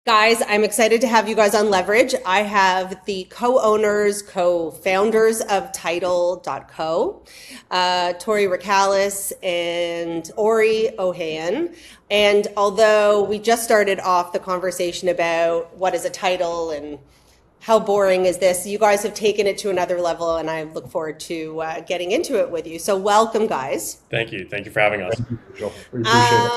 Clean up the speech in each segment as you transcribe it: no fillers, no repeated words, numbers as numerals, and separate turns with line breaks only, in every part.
Guys, I'm excited to have you guys on Leverage. I have the co-owners, co-founders of Titl.co, Tory Ricalis and Ori Ohayon. And although we just started off the conversation about what is a title and how boring is this, you guys have taken it to another level, and I look forward to getting into it with you. So welcome, guys.
Thank you. Thank you for having us.
Thank you, Rachel. We appreciate it.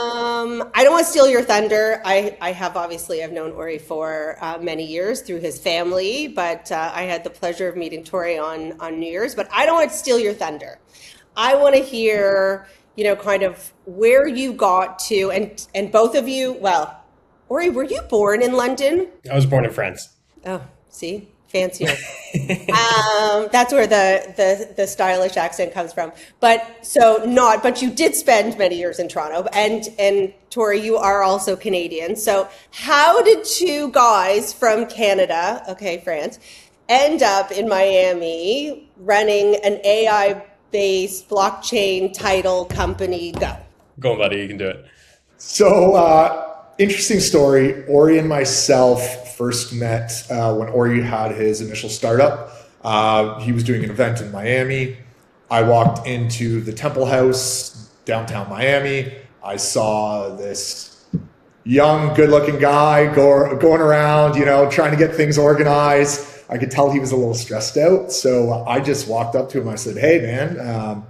I don't want to steal your thunder. I've known Ori for many years through his family, but I had the pleasure of meeting Tori on New Year's. But I don't want to steal your thunder. I want to hear, kind of where you got to, and both of you. Well, Ori, were you born in London?
I was born in France.
Oh, see, fancier. That's where the stylish accent comes from. But you did spend many years in Toronto, and Tori, you are also Canadian. So how did two guys from Canada, okay, France, end up in Miami running an AI-based blockchain title company?
Go on, buddy, you can do it.
So, interesting story. Ori and myself first met when Ori had his initial startup. He was doing an event in Miami. I walked into the Temple House, downtown Miami. I saw this young, good-looking guy going around, trying to get things organized. I could tell he was a little stressed out. So I just walked up to him. I said, "Hey, man,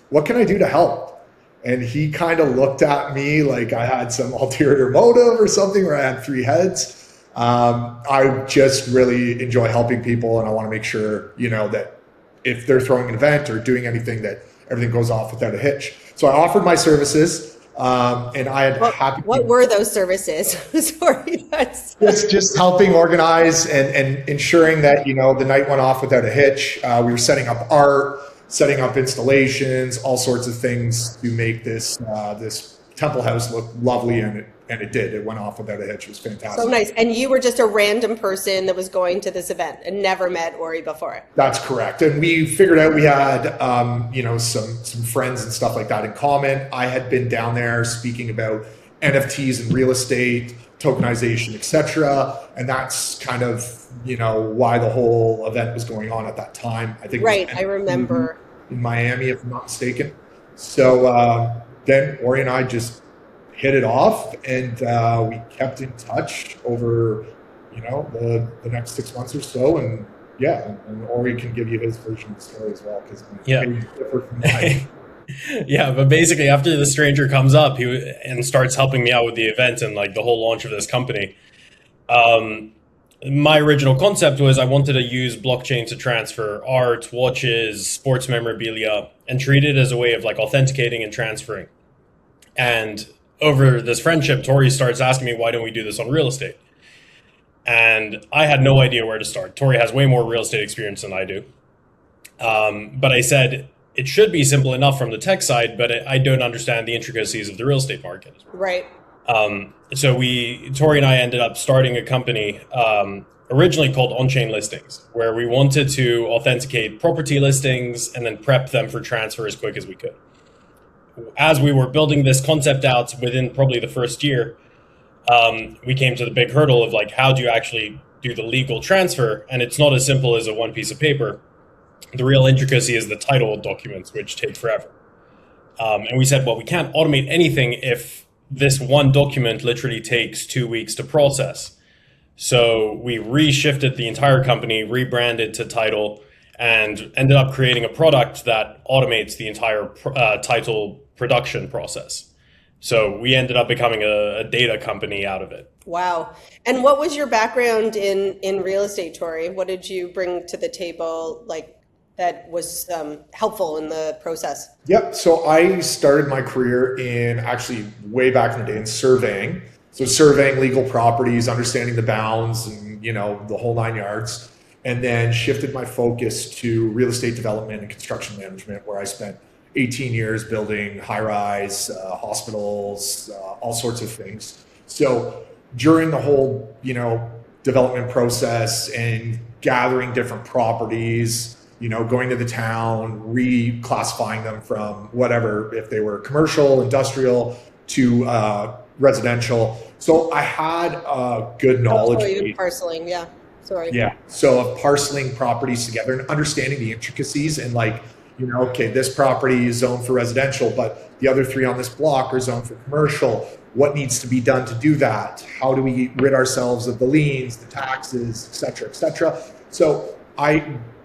what can I do to help?" And he kind of looked at me like I had some ulterior motive or something, or I had three heads. I just really enjoy helping people, and I want to make sure, that if they're throwing an event or doing anything, that everything goes off without a hitch. So I offered my services, and I had happy.
What were those services? Sorry, that's
just helping organize and ensuring that the night went off without a hitch. We were setting up art, setting up installations, all sorts of things to make this Temple House look lovely, and it did. It went off without a hitch. It was fantastic.
so nice. And you were just a random person that was going to this event and never met Ori before.
That's correct. And we figured out we had some friends and stuff like that in common. I had been down there speaking about NFTs and real estate, tokenization, etc. And that's kind of why the whole event was going on at that time. I think
Right, I remember.
in Miami, if I'm not mistaken. So then Ori and I just hit it off, and we kept in touch over the next 6 months or so. And and Ori can give you his version of the story as well, because maybe differ from mine.
Yeah, but basically after the stranger comes up and starts helping me out with the event and like the whole launch of this company, my original concept was I wanted to use blockchain to transfer art, watches, sports memorabilia, and treat it as a way of like authenticating and transferring. And over this friendship, Tori starts asking me, why don't we do this on real estate? And I had no idea where to start. Tori has way more real estate experience than I do. But I said, it should be simple enough from the tech side, but I don't understand the intricacies of the real estate market.
Right.
So Tori and I ended up starting a company originally called On-Chain Listings, where we wanted to authenticate property listings and then prep them for transfer as quick as we could. As we were building this concept out within probably the first year, we came to the big hurdle of like, how do you actually do the legal transfer? And it's not as simple as a one piece of paper. The real intricacy is the title documents, which take forever. And we said, well, we can't automate anything if this one document literally takes 2 weeks to process. So we reshifted the entire company, rebranded to Titl, and ended up creating a product that automates the entire title production process. So we ended up becoming a data company out of it.
Wow. And what was your background in real estate, Tori? What did you bring to the table that was helpful in the process?
Yep. So I started my career in actually way back in the day in surveying. So surveying legal properties, understanding the bounds and, the whole nine yards, and then shifted my focus to real estate development and construction management, where I spent 18 years building high-rise hospitals, all sorts of things. So during the whole, development process and gathering different properties, going to the town, reclassifying them from whatever, if they were commercial, industrial, to residential. So I had good knowledge.
Even parceling, yeah. Sorry.
Yeah. So of parceling properties together and understanding the intricacies and like, okay, this property is zoned for residential, but the other three on this block are zoned for commercial. What needs to be done to do that? How do we rid ourselves of the liens, the taxes, et cetera, et cetera? So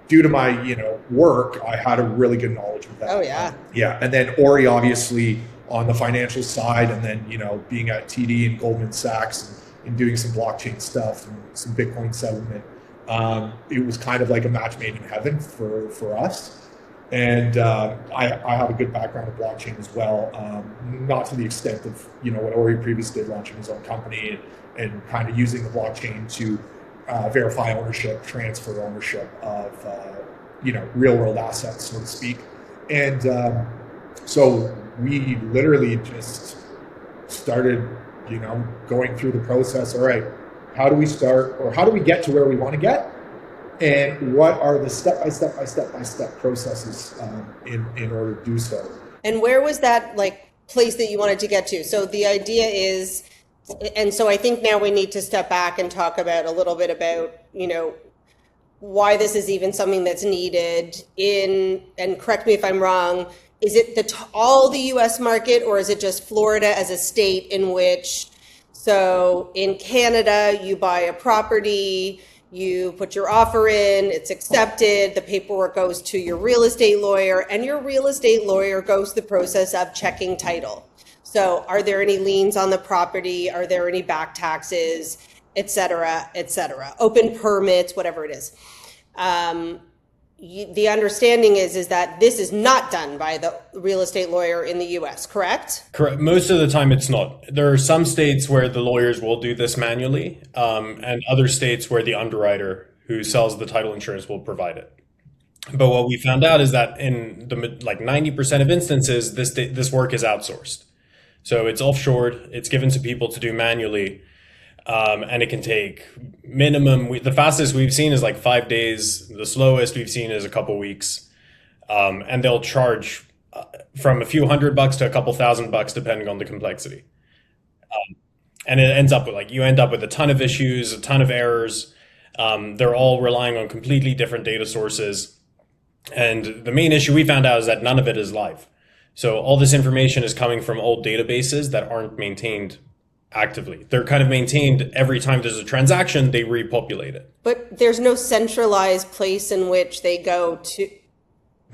due to my, work, I had a really good knowledge of that.
Oh, yeah.
Yeah. And then Ori, obviously, on the financial side, and then, being at TD and Goldman Sachs and doing some blockchain stuff and some Bitcoin settlement, it was kind of like a match made in heaven for us. And I have a good background in blockchain as well, not to the extent of what Ori previously did, launching his own company and kind of using the blockchain to verify ownership, transfer ownership of real world assets, so to speak. And so we literally just started going through the process. All right, how do we start, or how do we get to where we want to get? And what are the step-by-step processes in order to do so?
And where was that place that you wanted to get to? So the idea is, and so I think now we need to step back and talk about a little bit about, why this is even something that's needed and correct me if I'm wrong, is it all the US market, or is it just Florida as a state in which, so in Canada, you buy a property, you put your offer in, it's accepted, the paperwork goes to your real estate lawyer, and your real estate lawyer goes through the process of checking title. So are there any liens on the property? Are there any back taxes, et cetera, open permits, whatever it is. The understanding is that this is not done by the real estate lawyer in the US, correct?
Correct. Most of the time it's not. There are some states where the lawyers will do this manually, and other states where the underwriter who sells the title insurance will provide it. But what we found out is that in 90% of instances, this work is outsourced. So it's offshored, it's given to people to do manually. And it can take the fastest we've seen is 5 days. The slowest we've seen is a couple weeks. And they'll charge from a few $100 to a couple $1,000 depending on the complexity. And it ends up with you end up with a ton of issues, a ton of errors. They're all relying on completely different data sources. And the main issue we found out is that none of it is live. So all this information is coming from old databases that aren't maintained actively. They're kind of maintained every time there's a transaction, they repopulate it.
But there's no centralized place in which they go to.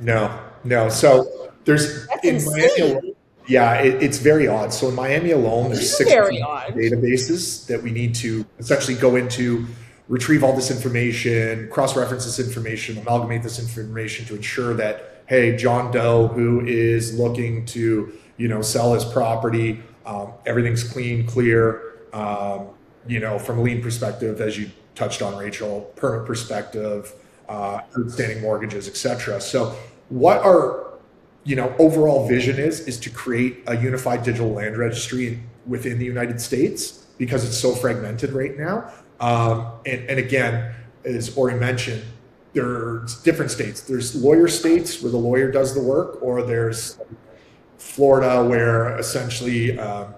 No. So there's
in Miami.
It's very odd. So in Miami alone, there's 6 databases that we need to essentially go into, retrieve all this information, cross-reference this information, amalgamate this information to ensure that, hey, John Doe, who is looking to, sell his property, everything's clean, clear, from a lien perspective, as you touched on, Rachel, permit perspective, outstanding mortgages, et cetera. So what our, overall vision is to create a unified digital land registry within the United States, because it's so fragmented right now. And again, as Ori mentioned, there's different states. There's lawyer states where the lawyer does the work, or there's Florida where essentially, a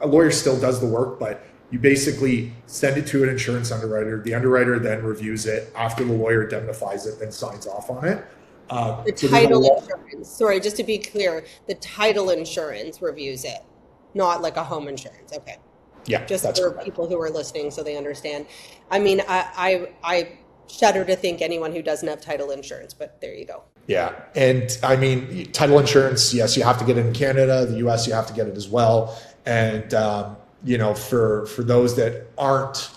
lawyer still does the work, but you basically send it to an insurance underwriter. The underwriter then reviews it after the lawyer indemnifies it, then signs off on it.
The title insurance, sorry, just to be clear, the title insurance reviews it, not like a home insurance. Okay.
Yeah.
Just for correct. People who are listening so they understand. I mean, I shudder to think anyone who doesn't have title insurance, but there you go.
Yeah. And I mean, title insurance, yes, you have to get it in Canada. The US, you have to get it as well. And, for those that aren't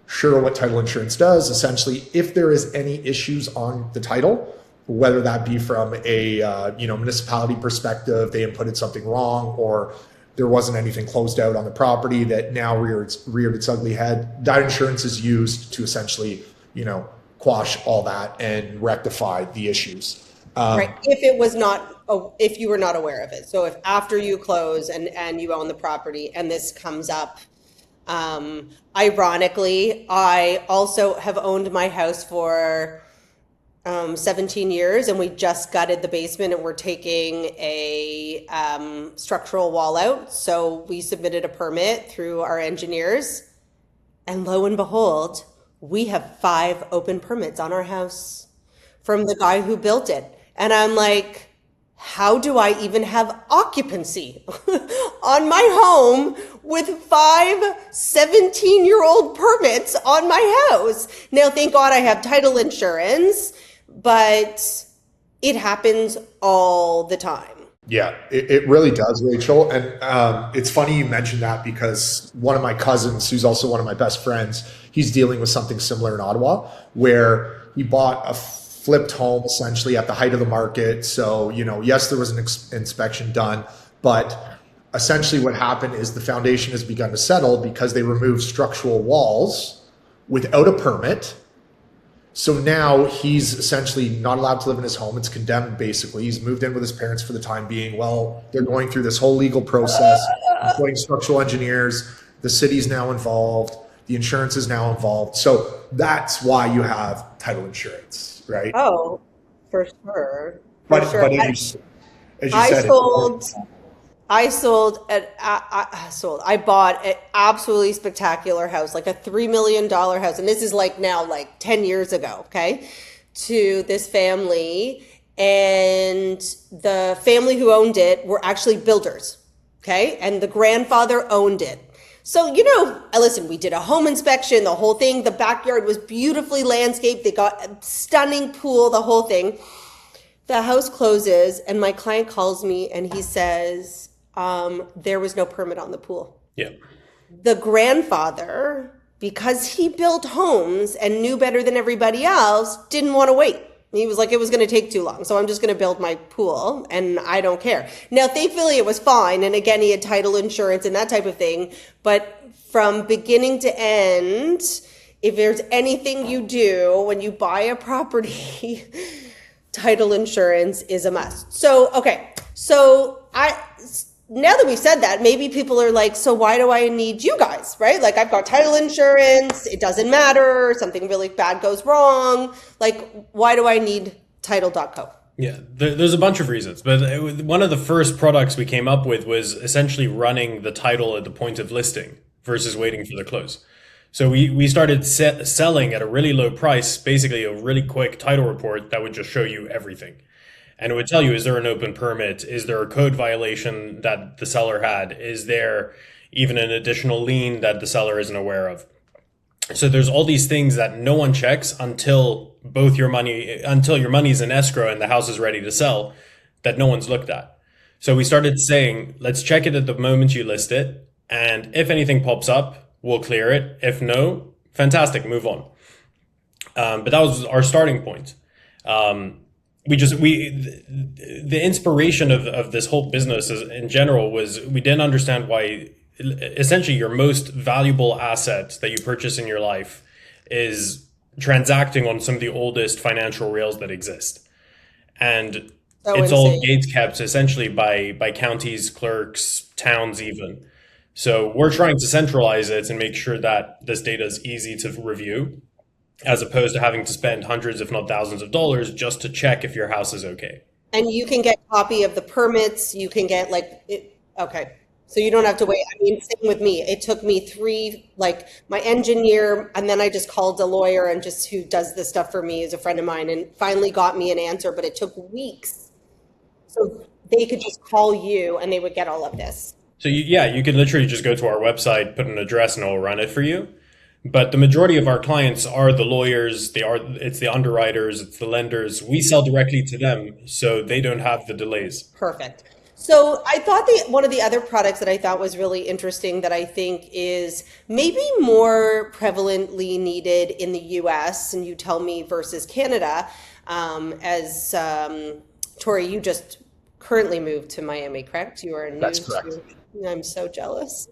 sure what title insurance does, essentially, if there is any issues on the title, whether that be from a, municipality perspective, they inputted something wrong, or there wasn't anything closed out on the property that now reared its ugly head, that insurance is used to essentially, quash all that and rectify the issues.
Right. If you were not aware of it. So if after you close and you own the property and this comes up, ironically, I also have owned my house for 17 years, and we just gutted the basement and we're taking a structural wall out. So we submitted a permit through our engineers, and lo and behold, we have 5 open permits on our house from the guy who built it. And I'm like, how do I even have occupancy on my home with 5 17-year-old permits on my house? Now, thank God I have title insurance, but it happens all the time.
Yeah, it really does, Rachel. And it's funny you mentioned that, because one of my cousins, who's also one of my best friends, he's dealing with something similar in Ottawa, where he bought a flipped home essentially at the height of the market. So, yes, there was an inspection done, but essentially what happened is the foundation has begun to settle because they removed structural walls without a permit. So now he's essentially not allowed to live in his home. It's condemned, basically. He's moved in with his parents for the time being. Well, they're going through this whole legal process, employing structural engineers. The city's now involved. The insurance is now involved. So that's why you have title insurance, right?
Oh, for sure.
But
As you
said,
I bought an absolutely spectacular house, like a $3 million house. And this is like now like 10 years ago, okay, to this family. And the family who owned it were actually builders, okay? And the grandfather owned it. So, listen, we did a home inspection, the whole thing. The backyard was beautifully landscaped. They got a stunning pool, the whole thing. The house closes and my client calls me and he says, there was no permit on the pool.
Yeah.
The grandfather, because he built homes and knew better than everybody else, didn't want to wait. He was like, it was going to take too long, so I'm just going to build my pool and I don't care. Now, thankfully, it was fine. And again, he had title insurance and that type of thing. But from beginning to end, if there's anything you do when you buy a property, title insurance is a must. So, okay. So now that we've said that, maybe people are like, so why do I need you guys, right? Like, I've got title insurance. It doesn't matter. Something really bad goes wrong. Like, why do I need title.co?
Yeah, there's a bunch of reasons, but one of the first products we came up with was essentially running the title at the point of listing versus waiting for the close. So we started selling at a really low price, basically a really quick title report that would just show you everything. And it would tell you, is there an open permit? Is there a code violation that the seller had? Is there even an additional lien that the seller isn't aware of? So there's all these things that no one checks until your money's in escrow and the house is ready to sell, that no one's looked at. So we started saying, let's check it at the moment you list it. And if anything pops up, we'll clear it. If no, fantastic, move on. But that was our starting point. The inspiration of this whole business in general was we didn't understand why essentially your most valuable asset that you purchase in your life is transacting on some of the oldest financial rails that exist. And it's all gates kept essentially by counties, clerks, towns even. So we're trying to centralize it and make sure that this data is easy to review, as opposed to having to spend hundreds, if not thousands of dollars just to check if your house is okay.
And you can get a copy of the permits. You can get okay. So you don't have to wait. I mean, same with me. It took me my engineer, and then I just called a lawyer and just who does this stuff for me is a friend of mine, and finally got me an answer, but it took weeks. So they could just call you and they would get all of this.
So you could literally just go to our website, put an address, and it'll run it for you. But the majority of our clients are the lawyers, it's the underwriters, it's the lenders. We sell directly to them, so they don't have the delays.
Perfect. So I thought one of the other products that I thought was really interesting that I think is maybe more prevalently needed in the US, and you tell me, versus Canada, as Tori, you just currently moved to Miami, correct? You are new.
That's correct.
I'm so jealous.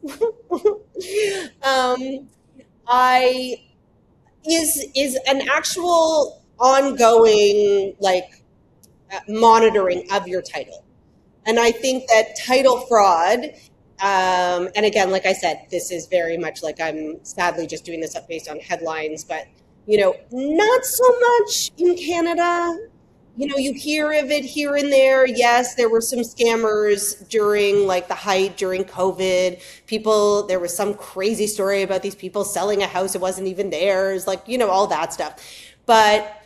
Is an actual ongoing monitoring of your title. And I think that title fraud, and again, like I said, this is very much like I'm sadly just doing this up based on headlines, but Not so much in Canada. You hear of it here and there. Yes, there were some scammers during like the height during COVID. There was some crazy story about these people selling a house. It wasn't even theirs, like, all that stuff. But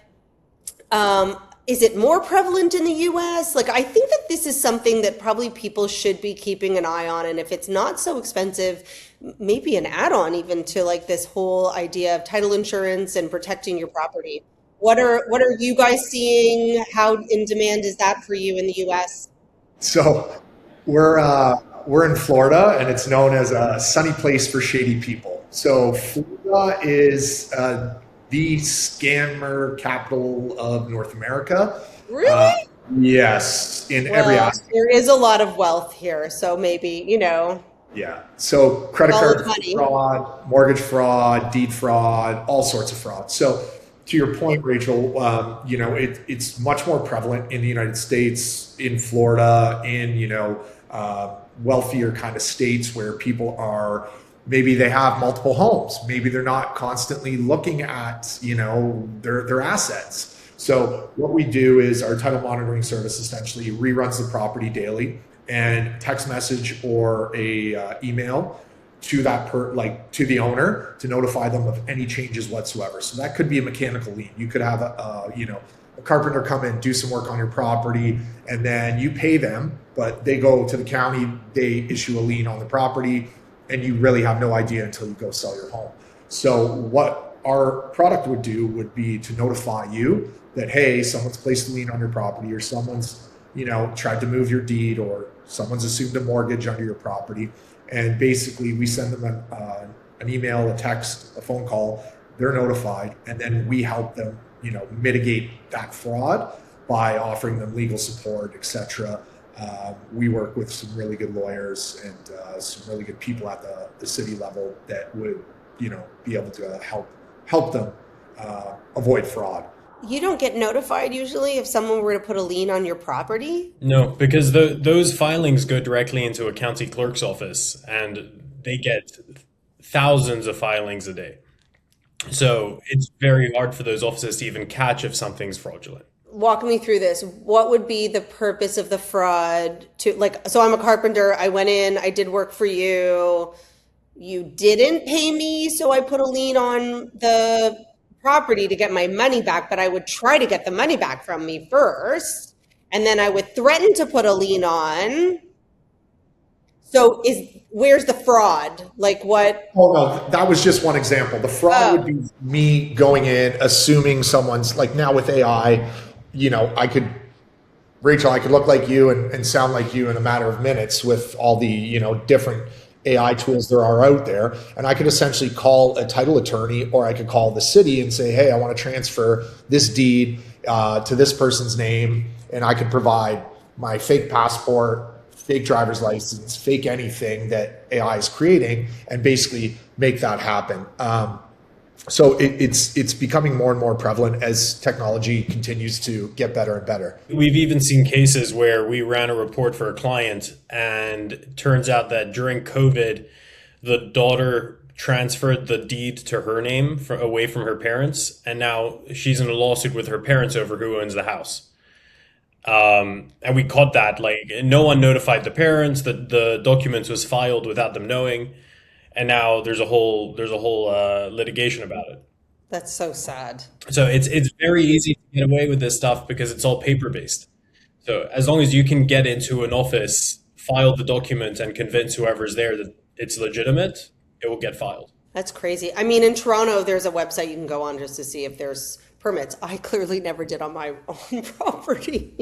is it more prevalent in the US? Like, I think that this is something that probably people should be keeping an eye on. And if it's not so expensive, maybe an add-on even to like this whole idea of title insurance and protecting your property. What are you guys seeing? How in demand is that for you in the US?
So we're in Florida, and it's known as a sunny place for shady people. So Florida is the scammer capital of North America.
Really?
Yes, in every
Well,
aspect.
there is a lot of wealth here, so maybe,
Yeah. So credit
follow
card
the money.
fraud, mortgage fraud, deed fraud, all sorts of fraud. So to your point, Rachel, it's much more prevalent in the United States, in Florida, in, wealthier kind of states where people are, maybe they have multiple homes. Maybe they're not constantly looking at, their assets. So what we do is our title monitoring service essentially reruns the property daily, and text message or a email to to the owner to notify them of any changes whatsoever. So that could be a mechanical lien. You could have a carpenter come in, do some work on your property, and then you pay them, but they go to the county, they issue a lien on the property, and you really have no idea until you go sell your home. So what our product would do would be to notify you that, hey, someone's placed a lien on your property, or someone's tried to move your deed, or someone's assumed a mortgage under your property. And basically we send them an email, a text, a phone call, they're notified, and then we help them, mitigate that fraud by offering them legal support, etc. We work with some really good lawyers and some really good people at the city level that would, be able to help them avoid fraud.
You don't get notified usually if someone were to put a lien on your property?
No, because those filings go directly into a county clerk's office, and they get thousands of filings a day. So it's very hard for those offices to even catch if something's fraudulent.
Walk me through this. What would be the purpose of the fraud so I'm a carpenter, I went in, I did work for you. You didn't pay me, so I put a lien on the property to get my money back, but I would try to get the money back from me first, and then I would threaten to put a lien on. So where's the fraud? Like what?
Oh no, that was just one example. The fraud would be me going in, assuming someone's, like, now with AI, Rachel, I could look like you and sound like you in a matter of minutes with all the, different AI tools there are out there. And I could essentially call a title attorney, or I could call the city and say, hey, I want to transfer this deed to this person's name. And I could provide my fake passport, fake driver's license, fake anything that AI is creating, and basically make that happen. So it's becoming more and more prevalent as technology continues to get better and better.
We've even seen cases where we ran a report for a client, and it turns out that during COVID, the daughter transferred the deed to her name away from her parents, and now she's in a lawsuit with her parents over who owns the house. And we caught that, like, no one notified the parents that the documents was filed without them knowing. And now there's a whole litigation about it.
That's so sad.
So it's very easy to get away with this stuff because it's all paper based. So as long as you can get into an office, file the document, and convince whoever's there that it's legitimate, it will get filed.
That's crazy. I mean, in Toronto, there's a website you can go on just to see if there's permits. I clearly never did on my own property,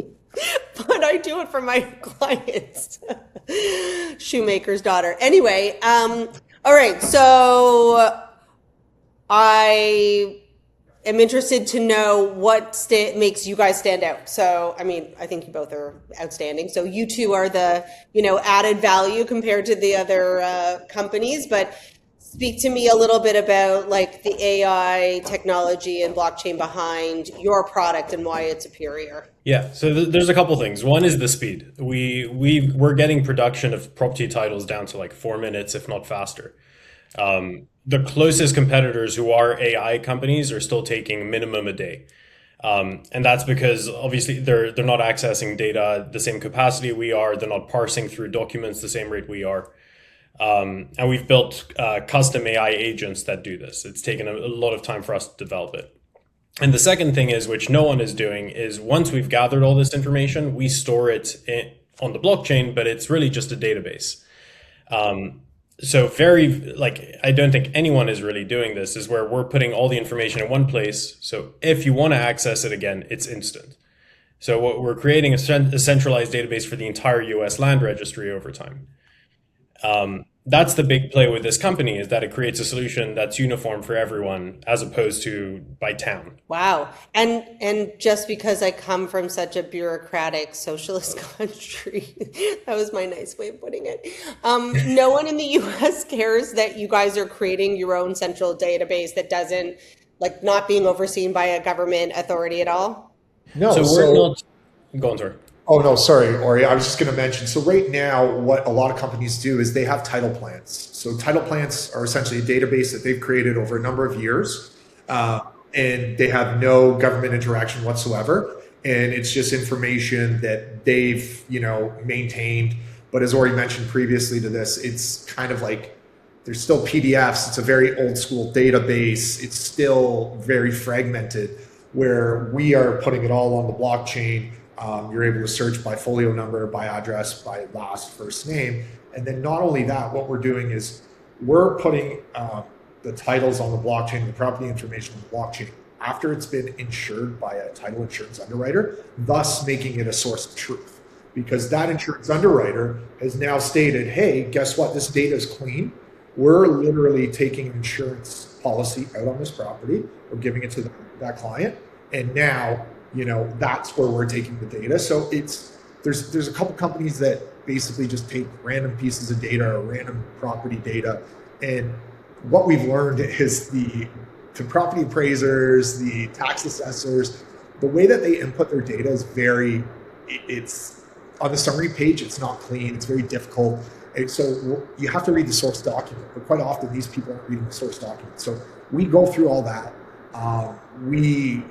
but I do it for my clients. Shoemaker's daughter. Anyway, all right. So I am interested to know what makes you guys stand out. So, I mean, I think you both are outstanding. So you two are the, added value compared to the other companies, but speak to me a little bit about like the AI technology and blockchain behind your product and why it's superior.
Yeah, so there's a couple things. One is the speed. We're getting production of property titles down to like 4 minutes, if not faster. The closest competitors who are AI companies are still taking minimum a day. And that's because obviously they're not accessing data at the same capacity we are. They're not parsing through documents the same rate we are. And we've built custom AI agents that do this. It's taken a lot of time for us to develop it. And the second thing is, which no one is doing, is once we've gathered all this information, we store it on the blockchain, but it's really just a database. So I don't think anyone is really doing this, is where we're putting all the information in one place. So if you want to access it again, it's instant. So what we're creating a centralized database for the entire US land registry over time. That's the big play with this company, is that it creates a solution that's uniform for everyone as opposed to by town.
Wow. And just because I come from such a bureaucratic socialist country, that was my nice way of putting it. No one in the US cares that you guys are creating your own central database that doesn't, like, not being overseen by a government authority at all?
No,
So we're not. Go on, sorry.
Oh, no, sorry, Ori. I was just going to mention. So right now, what a lot of companies do is they have title plants. So title plants are essentially a database that they've created over a number of years, and they have no government interaction whatsoever. And it's just information that they've, maintained. But as Ori mentioned previously to this, it's kind of like there's still PDFs. It's a very old school database. It's still very fragmented, where we are putting it all on the blockchain. You're able to search by folio number, by address, by last, first name. And then not only that, what we're doing is we're putting the titles on the blockchain, the property information on the blockchain after it's been insured by a title insurance underwriter, thus making it a source of truth. Because that insurance underwriter has now stated, hey, guess what? This data is clean. We're literally taking an insurance policy out on this property. We're giving it to that client. And now, that's where we're taking the data. So there's a couple companies that basically just take random pieces of data or random property data. And what we've learned is the property appraisers, the tax assessors, the way that they input their data is it's on the summary page, it's not clean, it's very difficult. And so you have to read the source document, but quite often these people aren't reading the source document. So we go through all that. We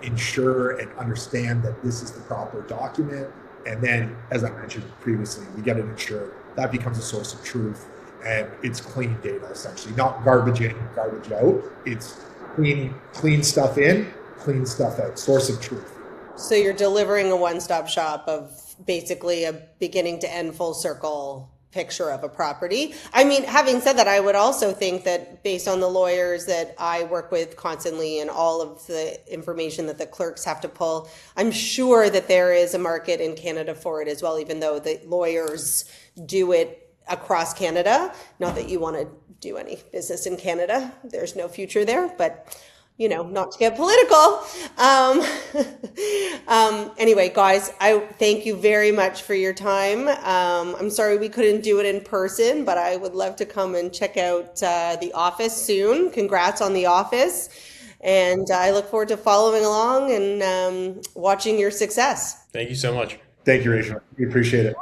ensure and understand that this is the proper document. And then, as I mentioned previously, we get it insured. That becomes a source of truth. And it's clean data, essentially. Not garbage in, garbage out. It's clean stuff in, clean stuff out. Source of truth.
So you're delivering a one-stop shop of basically a beginning to end full circle picture of a property. I mean, having said that, I would also think that based on the lawyers that I work with constantly and all of the information that the clerks have to pull, I'm sure that there is a market in Canada for it as well, even though the lawyers do it across Canada. Not that you want to do any business in Canada. There's no future there, but not to get political. Anyway, guys, I thank you very much for your time. I'm sorry we couldn't do it in person, but I would love to come and check out the office soon. Congrats on the office. And I look forward to following along and watching your success.
Thank you so much.
Thank you, Rachel. We appreciate it.